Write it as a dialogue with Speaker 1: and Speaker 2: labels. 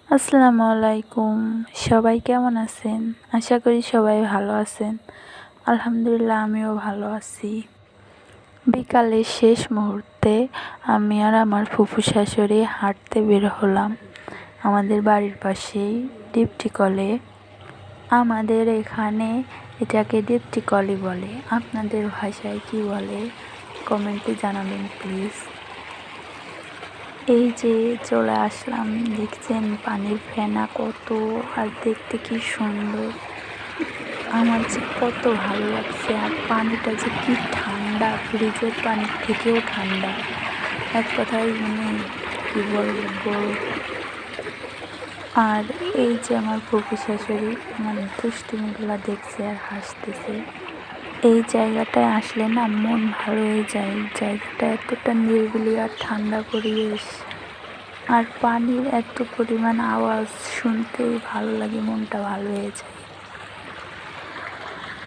Speaker 1: আসসালামু আলাইকুম। সবাই কেমন আছেন? আশা করি সবাই ভালো আছেন। আলহামদুলিল্লাহ আমিও ভালো আছি। বিকালের শেষ মুহূর্তে আমি আর আমার ফুফু শাশুড়ি হাঁটতে বের হলাম আমাদের বাড়ির পাশেই ডিপটি কলে। আমাদের এখানে এটাকে ডিপটি কলই বলে। আপনাদের ভাষায় কি বলে কমেন্টে জানাবেন প্লিজ। এই যে চলে আসলাম, দেখছেন পানির ফেনা কত, আর দেখতে কি সুন্দর। আমার যে কত ভালো লাগছে, আর পানিটা যে কি ঠান্ডা, ফ্রিজের পানির থেকেও ঠান্ডা। এক কথায় কি বলবো। আর এই যে আমার ফুফু শাশুড়ি আমার দুষ্টুমিগুলা দেখছে আর হাসতেছে। এই জায়গাটায় আসলে না মন ভালো হয়ে যায়। জায়গাটা এতটা নিরিবিলি আর ঠান্ডা পরিবেশ, আর পানির এত পরিমাণ আওয়াজ শুনতেই ভালো লাগে, মনটা ভালো হয়ে যায়।